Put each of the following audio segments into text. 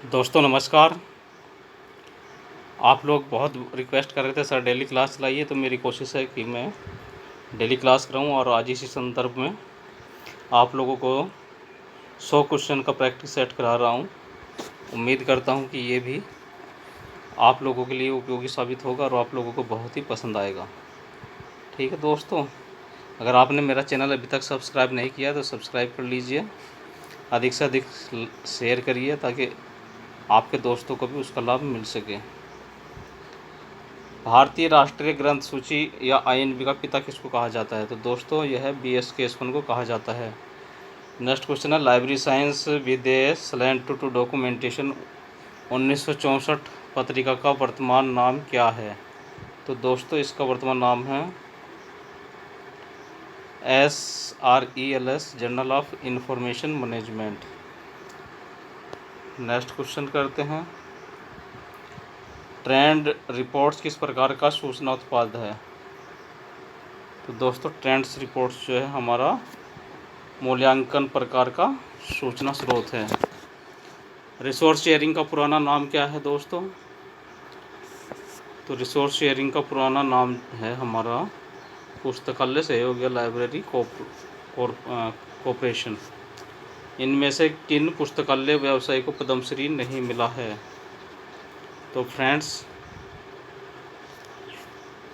दोस्तों नमस्कार। आप लोग बहुत रिक्वेस्ट कर रहे थे सर डेली क्लास चलाइए, तो मेरी कोशिश है कि मैं डेली क्लास कराऊं और आज इसी संदर्भ में आप लोगों को 100 क्वेश्चन का प्रैक्टिस सेट करा रहा हूं। उम्मीद करता हूं कि ये भी आप लोगों के लिए उपयोगी साबित होगा और आप लोगों को बहुत ही पसंद आएगा। ठीक है दोस्तों, अगर आपने मेरा चैनल अभी तक सब्सक्राइब नहीं किया तो सब्सक्राइब कर लीजिए, अधिक से अधिक शेयर करिए ताकि आपके दोस्तों को भी उसका लाभ मिल सके। भारतीय राष्ट्रीय ग्रंथ सूची या आईएनबी का पिता किसको कहा जाता है? तो दोस्तों यह BS केशवन को कहा जाता है। नेक्स्ट क्वेश्चन है, library science with a slant to documentation 1964 पत्रिका का वर्तमान नाम क्या है? तो दोस्तों इसका वर्तमान नाम है SRELS, journal of information management. Next question करते हैं, ट्रेंड रिपोर्ट्स किस प्रकार का सूचना उत्पाद है? तो दोस्तों ट्रेंड्स रिपोर्ट्स जो है हमारा मूल्यांकन प्रकार का सूचना स्रोत है। रिसोर्स शेयरिंग का पुराना नाम क्या है दोस्तों? तो रिसोर्स शेयरिंग का पुराना नाम है हमारा पुस्तकालय सहयोग या लाइब्रेरी कॉरपोरेशन। इनमें से किन पुस्तकालय व्यवसायी को पद्मश्री नहीं मिला है? तो फ्रेंड्स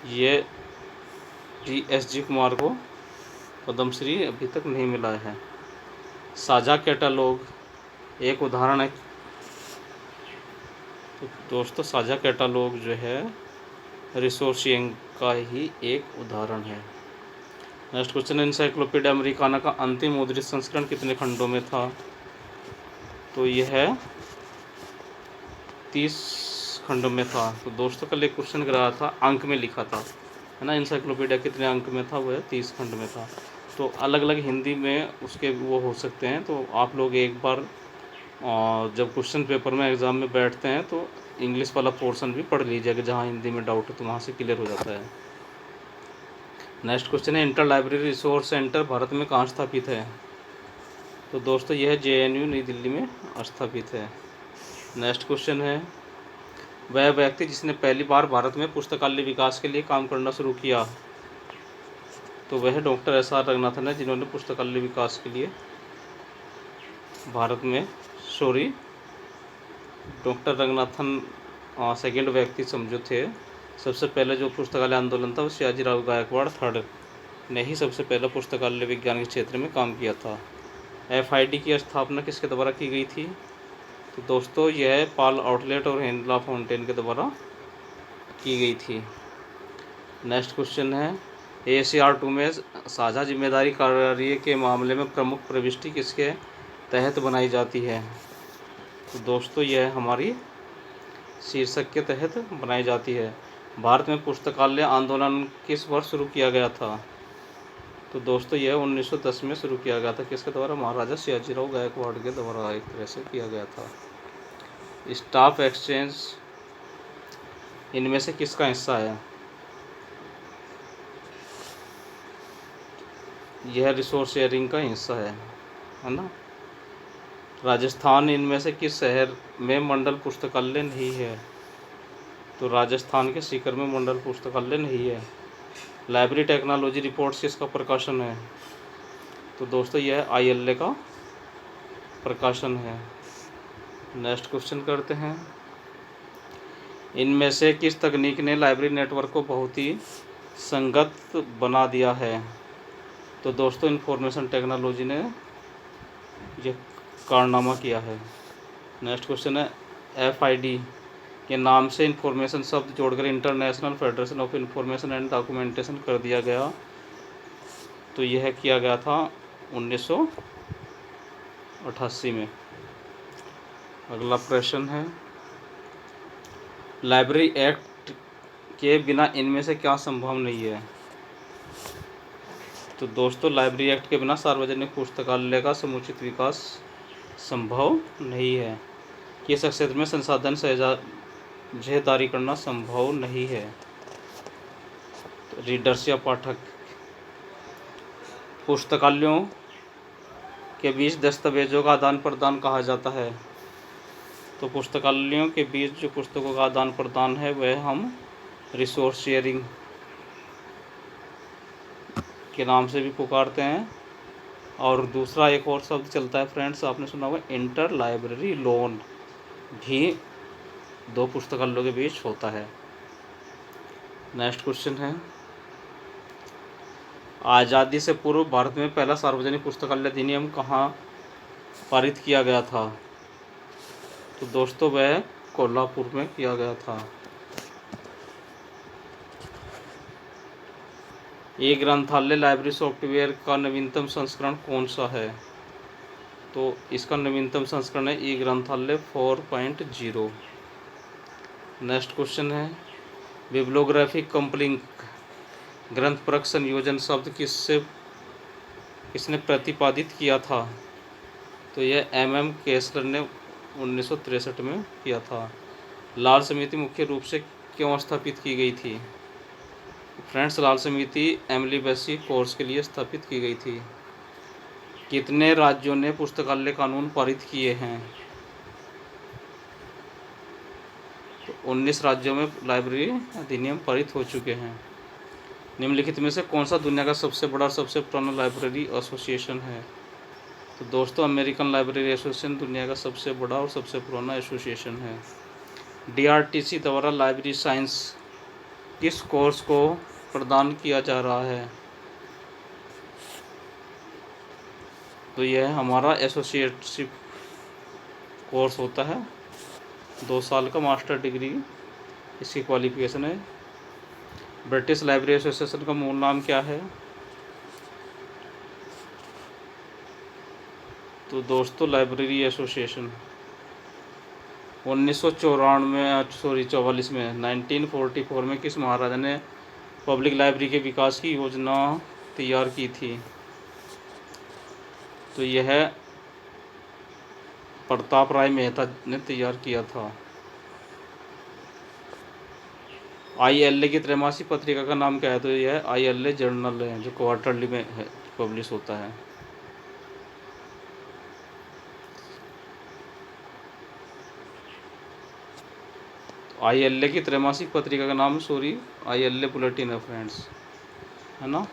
ये TSG कुमार को पद्मश्री अभी तक नहीं मिला है। साझा कैटलॉग एक उदाहरण है। तो दोस्तों साझा कैटलॉग जो है रिसोर्सिंग का ही एक उदाहरण है। नेक्स्ट क्वेश्चन, एनसाइक्लोपीडिया अमेरिकाना का अंतिम मुद्रित संस्करण कितने खंडों में था? तो यह 30 खंडों में था। तो दोस्तों कल एक क्वेश्चन कराया था, अंक में लिखा था, है ना, एनसाइक्लोपीडिया कितने अंक में था? वह 30 खंड में था। तो अलग अलग हिंदी में उसके वो हो सकते हैं। तो आप लोग एक बार जब क्वेश्चन पेपर में एग्ज़ाम में बैठते हैं तो इंग्लिश वाला पोर्शन भी पढ़ लीजिएगा, जहाँ हिंदी में डाउट है तो वहाँ से क्लियर हो जाता है। नेक्स्ट क्वेश्चन है, inter library resource centre Bharat में कहाँ स्थापित है? तो दोस्तों यह JNU नई दिल्ली में स्थापित है। नेक्स्ट क्वेश्चन है, वह व्यक्ति जिसने पहली बार भारत में पुस्तकालय विकास के लिए काम करना शुरू किया? तो वह डॉक्टर SR रंगनाथन है, जिन्होंने पुस्तकालय विकास के लिए भारत में डॉक्टर रंगनाथन सेकेंड व्यक्ति समझो थे। सबसे पहले जो पुस्तकालय आंदोलन था वो सयाजीराव गायकवाड़ थर्ड ने ही सबसे पहला पुस्तकालय विज्ञान के क्षेत्र में काम किया था। FID की स्थापना किसके द्वारा की गई थी? तो दोस्तों यह पॉल आउटलेट और हेनरी लाफोंटेन के द्वारा की गई थी। नेक्स्ट क्वेश्चन है, ACR2 में साझा जिम्मेदारी कार्य के मामले में प्रमुख प्रविष्टि किसके तहत बनाई जाती है? तो दोस्तों यह हमारी शीर्षक के तहत बनाई जाती है। भारत में पुस्तकालय आंदोलन किस वर्ष शुरू किया गया था? तो दोस्तों यह 1910 में शुरू किया गया था। किसके द्वारा? महाराजा सयाजीराव गायकवाड़ के द्वारा एक तरह से किया गया था। स्टाफ एक्सचेंज इनमें से किसका हिस्सा है? यह रिसोर्स शेयरिंग का हिस्सा है ना। राजस्थान इनमें से किस शहर में मंडल पुस्तकालय नहीं है? तो राजस्थान के सीकर में मंडल पुस्तकालय नहीं है। लाइब्रेरी टेक्नोलॉजी रिपोर्ट्स किसका प्रकाशन है? तो दोस्तों यह ILA का प्रकाशन है। नेक्स्ट क्वेश्चन करते हैं, इनमें से किस तकनीक ने लाइब्रेरी नेटवर्क को बहुत ही संगत बना दिया है? तो दोस्तों इंफॉर्मेशन टेक्नोलॉजी ने यह कारनामा किया है। नेक्स्ट क्वेश्चन है, FID के नाम से इंफॉर्मेशन शब्द जोड़कर international federation of information and documentation कर दिया गया। तो यह किया गया था 1988 में। अगला प्रश्न है, लाइब्रेरी एक्ट के बिना इनमें से क्या संभव नहीं है? तो दोस्तों लाइब्रेरी एक्ट के बिना सार्वजनिक पुस्तकालय का समुचित विकास संभव नहीं है। किस क्षेत्र में संसाधन साझेदारी करना संभव नहीं है? तो रीडर्स या पाठक। पुस्तकालयों के बीच दस्तावेजों का आदान प्रदान कहा जाता है? तो पुस्तकालयों के बीच जो पुस्तकों का आदान प्रदान है वह हम रिसोर्स शेयरिंग के नाम से भी पुकारते हैं। और दूसरा एक और शब्द चलता है फ्रेंड्स, आपने सुना होगा इंटर लाइब्रेरी लोन भी दो पुस्तकालयों के बीच होता है। नेक्स्ट क्वेश्चन है, आज़ादी से पूर्व भारत में पहला सार्वजनिक पुस्तकालय अधिनियम कहाँ पारित किया गया था? तो दोस्तों वह कोल्हापुर में किया गया था। ई ग्रंथालय लाइब्रेरी सॉफ्टवेयर का नवीनतम संस्करण कौन सा है? तो इसका नवीनतम संस्करण है ई ग्रंथालय 4.0। नेक्स्ट क्वेश्चन है, बिब्लियोग्राफिक कंपलिंग ग्रंथपरक संयोजन शब्द किसने प्रतिपादित किया था? तो यह MM केसलर ने 1963 में किया था। लाल समिति मुख्य रूप से क्यों स्थापित की गई थी? फ्रेंड्स, लाल समिति एमिली बेसी कोर्स के लिए स्थापित की गई थी। कितने राज्यों ने पुस्तकालय कानून पारित किए हैं? तो 19 राज्यों में लाइब्रेरी अधिनियम पारित हो चुके हैं। निम्नलिखित में से कौन सा दुनिया का सबसे बड़ा और सबसे पुराना लाइब्रेरी एसोसिएशन है? तो दोस्तों अमेरिकन लाइब्रेरी एसोसिएशन दुनिया का सबसे बड़ा और सबसे पुराना एसोसिएशन है। DRTC द्वारा लाइब्रेरी साइंस किस कोर्स को प्रदान किया जा रहा है? तो यह हमारा एसोसिएटशिप कोर्स होता है, 2 साल का मास्टर डिग्री इसकी क्वालिफिकेशन है। ब्रिटिश लाइब्रेरी एसोसिएशन का मूल नाम क्या है? तो दोस्तों लाइब्रेरी एसोसिएशन 1944 में 1944 में किस महाराजा ने पब्लिक लाइब्रेरी के विकास की योजना तैयार की थी? तो यह प्रताप राय मेहता ने तैयार किया था। ILA की त्रैमासिक पत्रिका का नाम क्या है? तो यह ILA जर्नल है जो क्वार्टरली में है पब्लिश होता है। ILA की त्रैमासिक पत्रिका का नाम ILA बुलेटिन है फ्रेंड्स, है ना।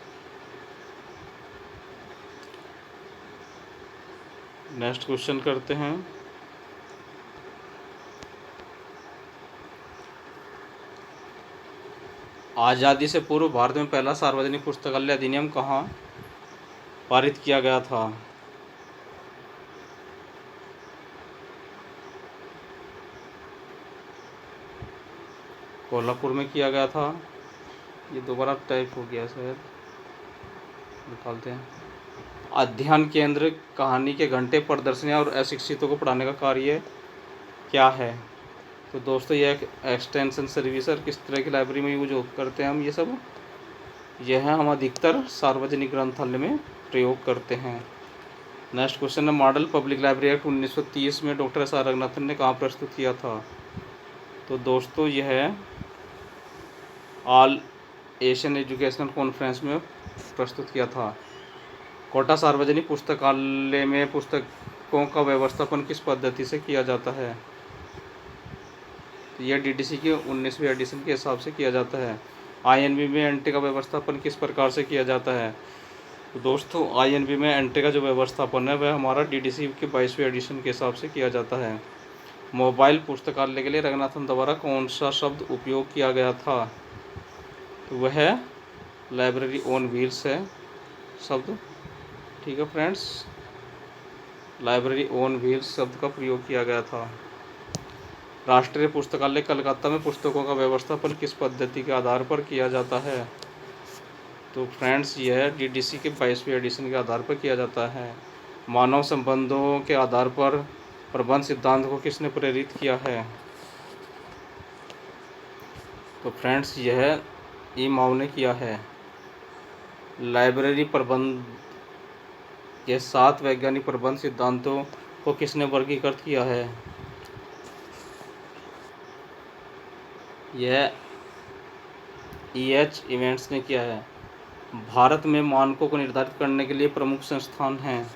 नेक्स्ट क्वेश्चन करते हैं, आज़ादी से पूर्व भारत में पहला सार्वजनिक पुस्तकालय अधिनियम कहाँ पारित किया गया था? कोल्हापुर में किया गया था। ये दोबारा टाइप हो गया शायद, निकालते हैं। अध्ययन केंद्र कहानी के घंटे प्रदर्शनियाँ और अशिक्षितों को पढ़ाने का कार्य क्या है? तो दोस्तों यह एक एक्सटेंशन सर्विस है। किस तरह की लाइब्रेरी में यूज करते हैं हम ये सब? यह हम अधिकतर सार्वजनिक ग्रंथालय में प्रयोग करते हैं। नेक्स्ट क्वेश्चन है, मॉडल पब्लिक लाइब्रेरी एक्ट 1930 में डॉक्टर SR रंगनाथन ने कहाँ प्रस्तुत किया था? तो दोस्तों यह ऑल एशियन एजुकेशनल कॉन्फ्रेंस में प्रस्तुत किया था। कोटा सार्वजनिक पुस्तकालय में पुस्तकों का व्यवस्थापन किस पद्धति से किया जाता है? तो यह DDC के 19वें एडिशन के हिसाब से किया जाता है। INB में एंट्री का व्यवस्थापन किस प्रकार से किया जाता है? तो दोस्तों INB में एंट्री का जो व्यवस्थापन है वह हमारा DDC के 22वें एडिशन के हिसाब से किया जाता है। मोबाइल पुस्तकालय के लिए रंगनाथन द्वारा कौन सा शब्द उपयोग किया गया था? तो वह लाइब्रेरी ऑन व्हील्स है शब्द, ठीक है फ्रेंड्स, लाइब्रेरी ऑन व्हील्स शब्द का प्रयोग किया गया था। राष्ट्रीय पुस्तकालय कलकत्ता में पुस्तकों का व्यवस्थापन किस पद्धति के आधार पर किया जाता है? तो फ्रेंड्स यह DDC के 22वें एडिशन के आधार पर किया जाता है। मानव संबंधों के आधार पर प्रबंध सिद्धांत को किसने प्रेरित किया है? तो फ्रेंड्स यह ई माओ ने किया है। लाइब्रेरी प्रबंध के 7 वैज्ञानिक प्रबंध सिद्धांतों को किसने वर्गीकृत किया है? यह EH इवेंट्स ने किया है। भारत में मानकों को निर्धारित करने के लिए प्रमुख संस्थान हैं।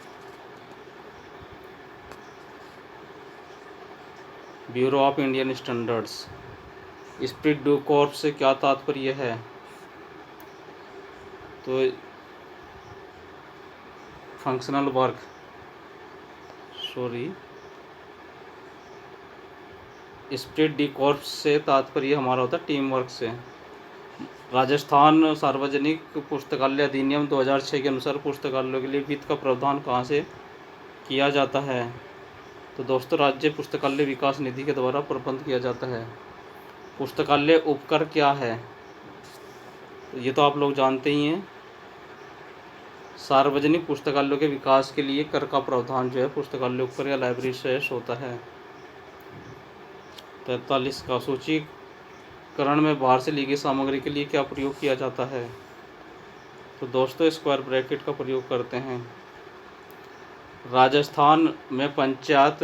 Bureau of Indian standards. Spirit do Corp से क्या तात्पर्य है? तो functional work, spirit D Corp से तात्पर्य हमारा होता है टीम वर्क से। राजस्थान सार्वजनिक पुस्तकालय अधिनियम 2006 के अनुसार पुस्तकालयों के लिए वित्त का प्रावधान कहाँ से किया जाता है? तो दोस्तों राज्य पुस्तकालय विकास निधि के द्वारा प्रबंध किया जाता है। पुस्तकालय उपकर क्या है? तो ये तो आप लोग जानते ही हैं। सार्वजनिक पुस्तकालयों के विकास के लिए कर का प्रावधान जो है पुस्तकालय उपकर या लाइब्रेरी सेस होता है। 43 का सूचीकरण में बाहर से ली गई सामग्री के लिए क्या प्रयोग किया जाता है? तो दोस्तों स्क्वायर ब्रैकेट का प्रयोग करते हैं। राजस्थान में पंचायत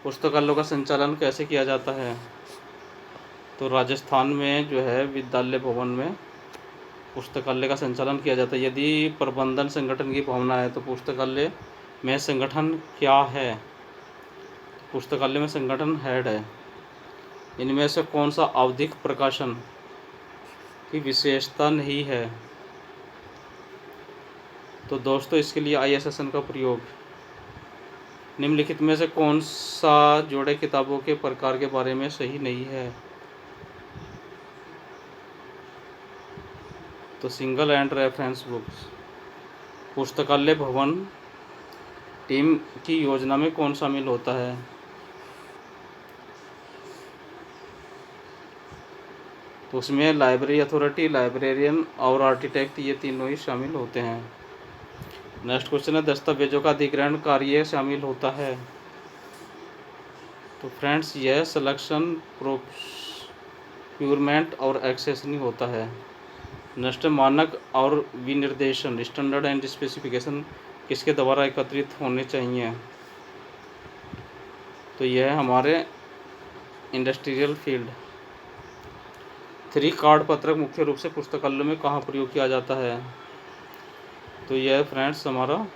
पुस्तकालयों का संचालन कैसे किया जाता है? तो राजस्थान में जो है विद्यालय भवन में पुस्तकालय का संचालन किया जाता है। यदि प्रबंधन संगठन की भावना है तो पुस्तकालय में संगठन क्या है? पुस्तकालय में संगठन हेड है। इनमें से कौन सा आवधिक प्रकाशन की विशेषता नहीं है? तो दोस्तों इसके लिए ISSN का प्रयोग। निम्नलिखित में से कौन सा जोड़े किताबों के प्रकार के बारे में सही नहीं है? तो सिंगल एंड रेफरेंस बुक्स। पुस्तकालय भवन टीम की योजना में कौन शामिल होता है? तो उसमें लाइब्रेरी अथॉरिटी, लाइब्रेरियन और आर्किटेक्ट ये तीनों ही शामिल होते हैं। नेक्स्ट क्वेश्चन है दस्तावेजों का अधिग्रहण कार्य शामिल होता है? तो फ्रेंड्स यह सिलेक्शन, प्रोक्यूरमेंट और एक्सेसनी होता है। नेक्स्ट मानक और विनिर्देशन, स्टैंडर्ड एंड स्पेसिफिकेशन किसके द्वारा एकत्रित होने चाहिए? तो यह हमारे इंडस्ट्रियल फील्ड। 3 कार्ड पत्रक मुख्य रूप से पुस्तकालयों में कहाँ प्रयोग किया जाता है? तो यह फ्रेंड्स हमारा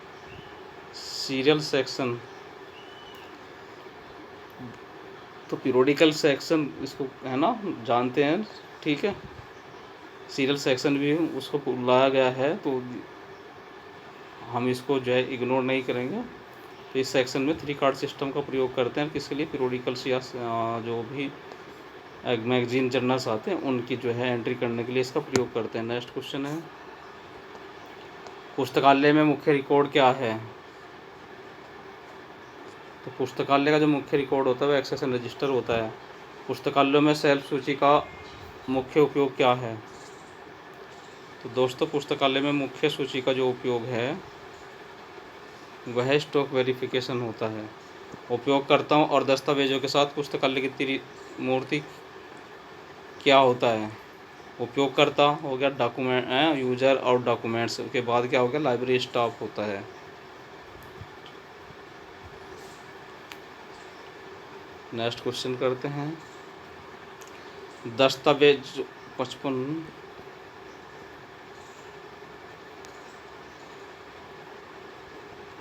सीरियल सेक्शन। तो पीरियोडिकल सेक्शन इसको है ना जानते हैं, ठीक है। सीरियल सेक्शन भी उसको बुलाया गया है तो हम इसको जो है इग्नोर नहीं करेंगे। तो इस सेक्शन में 3 कार्ड सिस्टम का प्रयोग करते हैं किसके लिए? पीरियोडिकल्स या जो भी मैगजीन जर्नल्स आते हैं उनकी जो है एंट्री करने के लिए इसका प्रयोग करते हैं। नेक्स्ट क्वेश्चन है पुस्तकालय में मुख्य रिकॉर्ड क्या है? तो पुस्तकालय का जो मुख्य रिकॉर्ड होता है वो एक्सेशन रजिस्टर होता है। पुस्तकालयों में सेल्फ सूची का मुख्य उपयोग क्या है? तो दोस्तों पुस्तकालय में मुख्य सूची का जो उपयोग है वह स्टॉक वेरिफिकेशन होता है। उपयोगकर्ताओं और दस्तावेजों के साथ पुस्तकालय की मूर्ति क्या होता है? उपयोगकर्ता हो गया, डॉक्यूमेंट यूजर और डॉक्यूमेंट्स के बाद क्या हो गया? लाइब्रेरी स्टाफ होता है। नेक्स्ट क्वेश्चन करते हैं दस्तावेज 55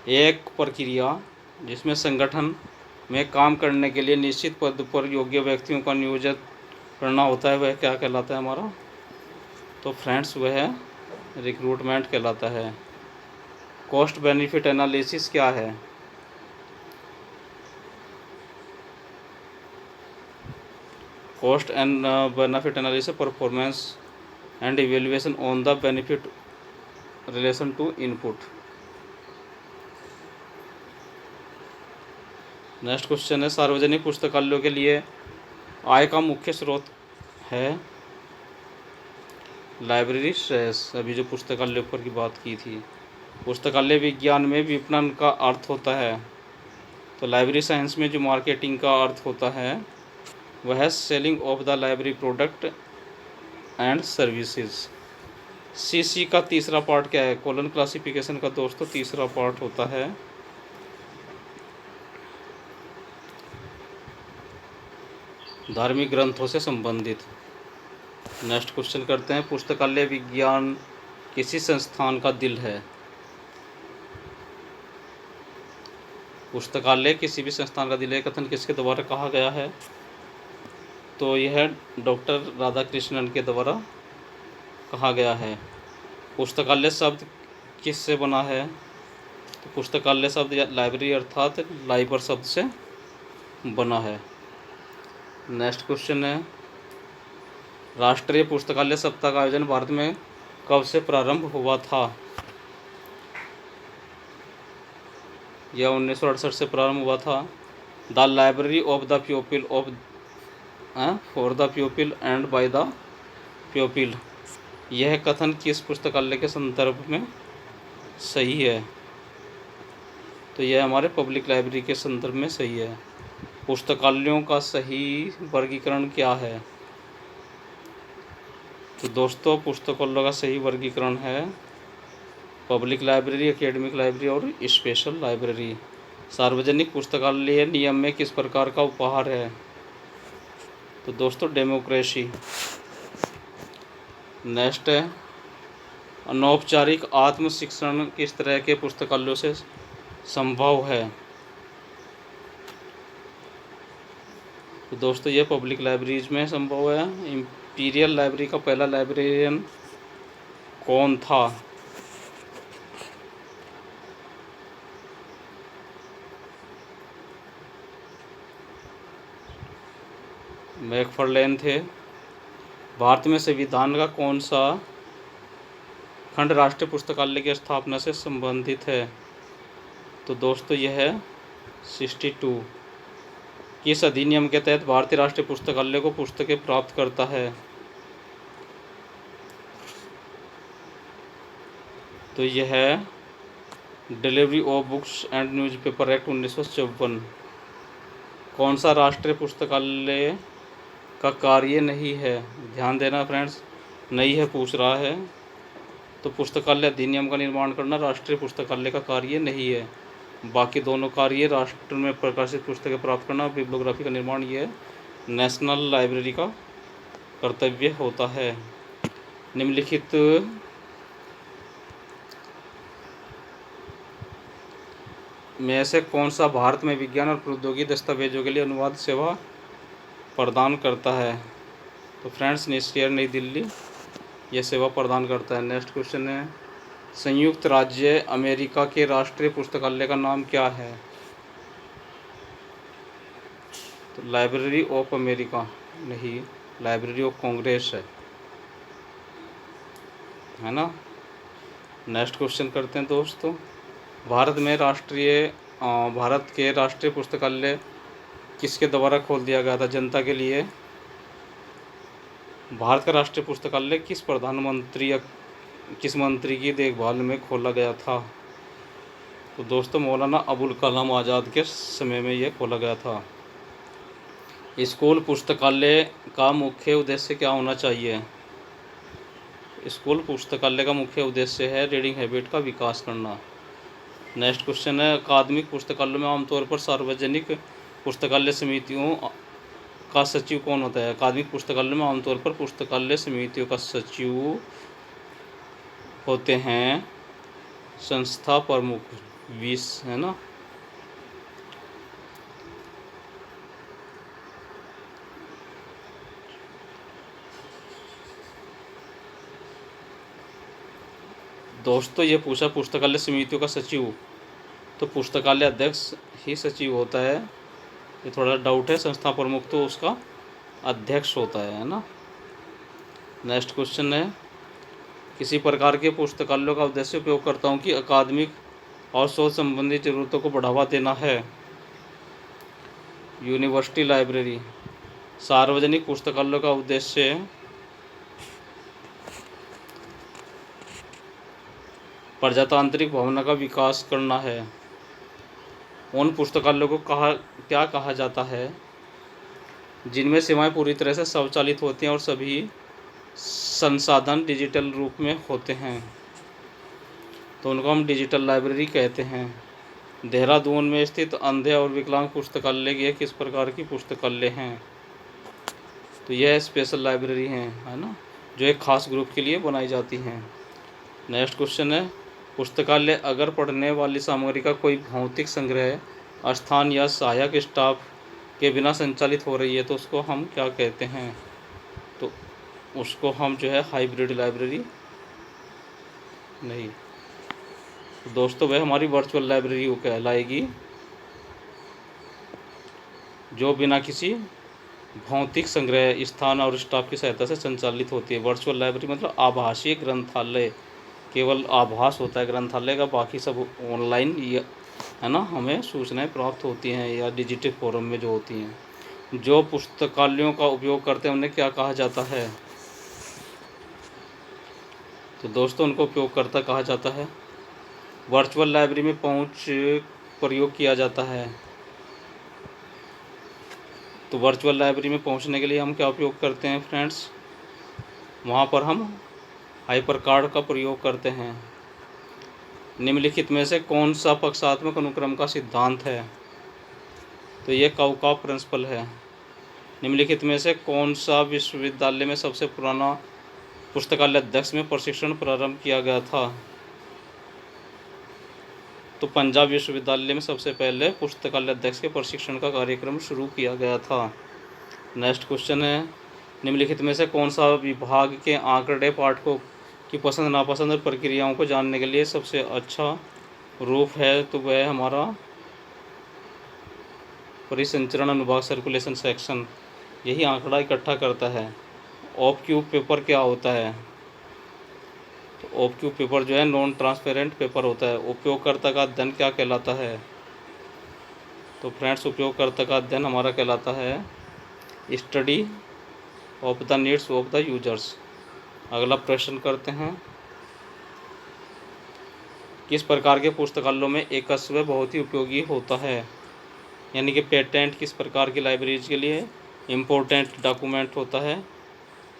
एक प्रक्रिया जिसमें संगठन में काम करने के लिए निश्चित पद पर योग्य व्यक्तियों का नियोजन करना होता है वह क्या कहलाता है हमारा? तो फ्रेंड्स वह रिक्रूटमेंट कहलाता है। कॉस्ट बेनिफिट एनालिसिस क्या है? Cost and benefit analysis performance and evaluation on the benefit relation to input. Next question है सार्वजनिक पुस्तकालयों के लिए आय का मुख्य स्रोत है? Library cess. अभी जो पुस्तकालय ऊपर की बात की थी। पुस्तकालय विज्ञान में विपणन का अर्थ होता है। तो लाइब्रेरी साइंस में जो मार्केटिंग का अर्थ होता है वह है selling of the library product and services. CC का तीसरा पार्ट क्या है? कॉलन क्लासिफिकेशन का दोस्तों तीसरा पार्ट होता है धार्मिक ग्रंथों से संबंधित। नेक्स्ट क्वेश्चन करते हैं पुस्तकालय विज्ञान किसी संस्थान का दिल है? पुस्तकालय किसी भी संस्थान का दिलय कथन किसके द्वारा कहा गया है? तो यह डॉक्टर राधाकृष्णन के द्वारा कहा गया है। पुस्तकालय शब्द किससे बना है? तो पुस्तकालय शब्द लाइब्रेरी अर्थात लाइबर शब्द से बना है। नेक्स्ट क्वेश्चन है, राष्ट्रीय पुस्तकालय सप्ताह का आयोजन भारत में कब से प्रारंभ हुआ था? यह 1968 से प्रारंभ हुआ था। The library of the प्यूपिल of for the प्यूपिल and by the प्यूपिल, यह कथन किस पुस्तकालय के संदर्भ में सही है? तो यह हमारे पब्लिक लाइब्रेरी के संदर्भ में सही है। पुस्तकालयों का सही वर्गीकरण क्या है? तो दोस्तों पुस्तकालयों का सही वर्गीकरण है पब्लिक लाइब्रेरी, एकेडमिक लाइब्रेरी और स्पेशल लाइब्रेरी। सार्वजनिक पुस्तकालय नियम में किस प्रकार का उपहार है? तो दोस्तों डेमोक्रेसी। नेक्स्ट है, अनौपचारिक आत्म शिक्षण किस तरह के पुस्तकालयों से संभव है? तो दोस्तों ये पब्लिक लाइब्रेरीज में संभव है। इंपीरियल लाइब्रेरी का पहला लाइब्रेरियन कौन था? मैकफार्लेन थे। भारत में संविधान का कौन सा खंड राष्ट्रीय पुस्तकालय की स्थापना से संबंधित है? तो दोस्तों यह है 62। किस अधिनियम के तहत भारतीय राष्ट्रीय पुस्तकालय को पुस्तकें प्राप्त करता है? तो यह है delivery of books and newspaper act 1954। कौन सा राष्ट्रीय पुस्तकालय का कार्य नहीं है? ध्यान देना फ्रेंड्स, नहीं है पूछ रहा है। तो पुस्तकालय अधिनियम का निर्माण करना राष्ट्रीय पुस्तकालय का कार्य नहीं है। बाकी दोनों कार्य राष्ट्र में प्रकाशित पुस्तकें प्राप्त करना, बिब्लियोग्राफी का निर्माण, ये नेशनल लाइब्रेरी का कर्तव्य होता है। निम्नलिखित में से कौन सा भारत में विज्ञान और प्रौद्योगिकी दस्तावेजों के लिए अनुवाद सेवा प्रदान करता है? तो फ्रेंड्स नेस्टियर नई दिल्ली यह सेवा प्रदान करता है। नेक्स्ट क्वेश्चन है, संयुक्त राज्य अमेरिका के राष्ट्रीय पुस्तकालय का नाम क्या है? तो लाइब्रेरी ऑफ अमेरिका नहीं, लाइब्रेरी ऑफ कांग्रेस है ना। नेक्स्ट क्वेश्चन करते हैं दोस्तों, भारत के राष्ट्रीय पुस्तकालय किसके द्वारा खोल दिया गया था जनता के लिए? भारत का राष्ट्रीय पुस्तकालय किस प्रधानमंत्री या किस मंत्री की देखभाल में खोला गया था? तो दोस्तों मौलाना अबुल कलाम आज़ाद के समय में यह खोला गया था। स्कूल पुस्तकालय का मुख्य उद्देश्य क्या होना चाहिए? स्कूल पुस्तकालय का मुख्य उद्देश्य है रीडिंग हैबिट का विकास करना। नेक्स्ट क्वेश्चन है, अकादमिक पुस्तकालयों में आमतौर पर सार्वजनिक पुस्तकालय समितियों का सचिव कौन होता है? अकादमिक पुस्तकालय में आमतौर पर पुस्तकालय समितियों का सचिव होते हैं संस्था प्रमुख, 20 है ना। दोस्तों ये पूछा पुस्तकालय समितियों का सचिव, तो पुस्तकालय अध्यक्ष ही सचिव होता है। ये थोड़ा डाउट है, संस्था प्रमुख तो उसका अध्यक्ष होता है ना। नेक्स्ट क्वेश्चन है, किसी प्रकार के पुस्तकालयों का उद्देश्य उपयोगकर्ताओं की अकादमिक और शोध संबंधी जरूरतों को बढ़ावा देना है। University library. सार्वजनिक पुस्तकालयों का उद्देश्य प्रजातांत्रिक भावना का विकास करना है। उन पुस्तकालयों को क्या कहा जाता है जिनमें सेवाएं पूरी तरह से स्वचालित होती हैं और सभी संसाधन डिजिटल रूप में होते हैं? तो उनको हम डिजिटल लाइब्रेरी कहते हैं। देहरादून में स्थित अंधे और विकलांग पुस्तकालय ये किस प्रकार की पुस्तकालय हैं? तो यह स्पेशल लाइब्रेरी हैं, है ना, जो एक खास ग्रुप के लिए बनाई जाती हैं। नेक्स्ट क्वेश्चन है, पुस्तकालय अगर पढ़ने वाली सामग्री का कोई भौतिक संग्रह स्थान या सहायक स्टाफ के बिना संचालित हो रही है तो उसको हम क्या कहते हैं? तो उसको हम जो है हाइब्रिड लाइब्रेरी नहीं, तो दोस्तों वह हमारी वर्चुअल लाइब्रेरी वो कहलाएगी जो बिना किसी भौतिक संग्रह स्थान और स्टाफ की सहायता से संचालित होती है। वर्चुअल लाइब्रेरी मतलब आभासी ग्रंथालय, केवल आभास होता है ग्रंथालय का, बाकी सब ऑनलाइन है ना, हमें सूचनाएं प्राप्त होती हैं या डिजिटल फोरम में जो होती हैं। जो पुस्तकालयों का उपयोग करते हैं उन्हें क्या कहा जाता है? तो दोस्तों उनको उपयोगकर्ता कहा जाता है। वर्चुअल लाइब्रेरी में पहुंच प्रयोग किया जाता है। तो वर्चुअल लाइब्रेरी में पहुंचने के लिए हम क्या उपयोग करते हैं फ्रेंड्स? वहां पर हम हाइपर कार्ड का प्रयोग करते हैं। निम्नलिखित में से कौन सा पक्षात्मक अनुक्रम का सिद्धांत है? तो ये काउका प्रिंसिपल है। निम्नलिखित में से कौन सा विश्वविद्यालय में सबसे पुराना पुस्तकालय अध्यक्ष में प्रशिक्षण प्रारंभ किया गया था? तो पंजाब विश्वविद्यालय में सबसे पहले पुस्तकालय अध्यक्ष के प्रशिक्षण का कार्यक्रम शुरू किया गया था। नेक्स्ट क्वेश्चन है, निम्नलिखित में से कौन सा विभाग के आंकड़े पाठकों की पसंद नापसंद और प्रक्रियाओं को जानने के लिए सबसे अच्छा रूप है? तो वह हमारा परिसंचरण अनुभाग, सर्कुलेशन सेक्शन, यही आंकड़ा इकट्ठा करता है। ऑफ क्यूब पेपर क्या होता है? तो ऑफ क्यूब पेपर जो है नॉन ट्रांसपेरेंट पेपर होता है। उपयोगकर्ता का अध्ययन क्या कहलाता है? तो फ्रेंड्स उपयोगकर्ता का अध्ययन हमारा कहलाता है study of the needs of the users. अगला प्रश्न करते हैं, किस प्रकार के पुस्तकालयों में एकस्व बहुत ही उपयोगी होता है? यानी कि पेटेंट किस प्रकार की लाइब्रेरीज के लिए इम्पोर्टेंट डॉक्यूमेंट होता है?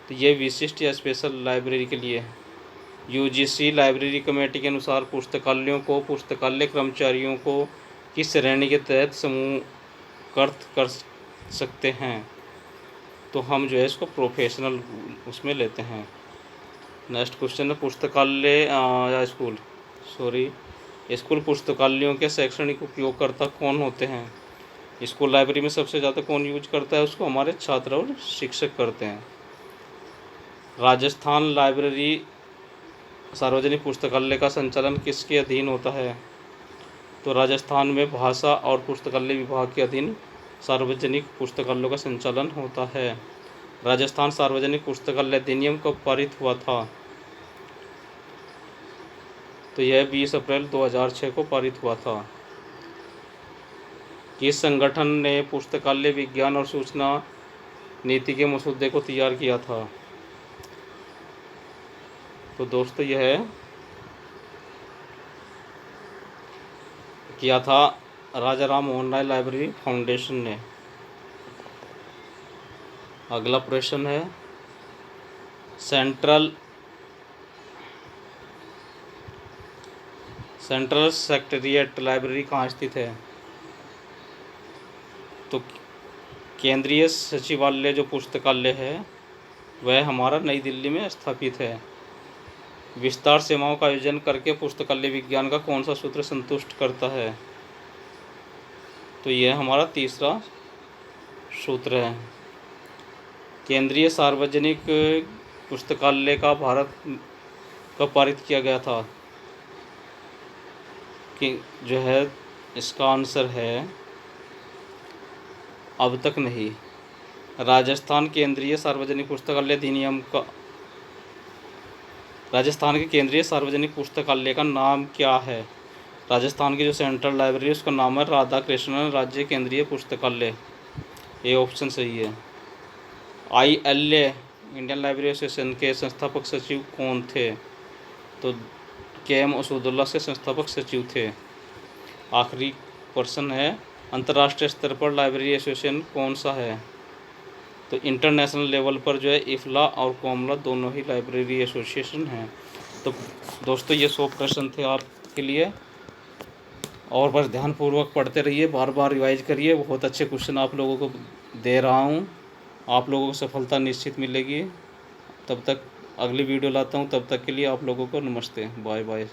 तो ये विशिष्ट या स्पेशल लाइब्रेरी के लिए। यूजीसी लाइब्रेरी कमेटी के अनुसार पुस्तकालयों को पुस्तकालय कर्मचारियों को किस श्रेणी के तहत समूहकृत कर सकते हैं? तो हम जो है इसको प्रोफेशनल उसमें लेते हैं। नेक्स्ट क्वेश्चन है, पुस्तकालय या स्कूल पुस्तकालयों के शैक्षणिक उपयोगकर्ता कौन होते हैं? स्कूल लाइब्रेरी में सबसे ज़्यादा कौन यूज करता है? उसको हमारे छात्र और शिक्षक करते हैं। राजस्थान लाइब्रेरी सार्वजनिक पुस्तकालय का संचालन किसके अधीन होता है? तो राजस्थान में भाषा और पुस्तकालय विभाग के अधीन सार्वजनिक पुस्तकालयों का संचालन होता है। राजस्थान सार्वजनिक पुस्तकालय अधिनियम कब पारित हुआ था? तो यह 20 अप्रैल 2006 को पारित हुआ था। किस संगठन ने पुस्तकालय विज्ञान और सूचना नीति के मसौदे को तैयार किया था? तो दोस्तों यह किया था राजा राम मोहन राय लाइब्रेरी फाउंडेशन ने। अगला प्रश्न है, सेंट्रल सेक्रेटेरिएट लाइब्रेरी कहाँ स्थित है? तो केंद्रीय सचिवालय जो पुस्तकालय है वह हमारा नई दिल्ली में स्थापित है। विस्तार सेवाओं का आयोजन करके पुस्तकालय विज्ञान का कौन सा सूत्र संतुष्ट करता है? तो यह हमारा तीसरा सूत्र है। केंद्रीय सार्वजनिक पुस्तकालय का भारत कब पारित किया गया था? कि जो है इसका आंसर है अब तक नहीं। राजस्थान केंद्रीय सार्वजनिक पुस्तकालय अधिनियम का, राजस्थान के केंद्रीय सार्वजनिक पुस्तकालय का नाम क्या है? राजस्थान की जो सेंट्रल लाइब्रेरी है उसका नाम है राधा कृष्णन राज्य केंद्रीय पुस्तकालय। ये ऑप्शन सही है। ILA इंडियन लाइब्रेरी एसोसिएशन के संस्थापक सचिव कौन थे? तो KM असदुल्ला से संस्थापक सचिव थे। आखिरी प्रश्न है, अंतर्राष्ट्रीय स्तर पर लाइब्रेरी एसोसिएशन कौन सा है? तो इंटरनेशनल लेवल पर जो है इफ्ला और कॉमला दोनों ही लाइब्रेरी एसोसिएशन हैं। तो दोस्तों ये 100 प्रश्न थे आपके लिए, और बस ध्यानपूर्वक पढ़ते रहिए, बार बार रिवाइज करिए। बहुत अच्छे क्वेश्चन आप लोगों को दे रहा हूँ, आप लोगों को सफलता निश्चित मिलेगी। तब तक अगली वीडियो लाता हूँ, तब तक के लिए आप लोगों को नमस्ते, बाय बाय।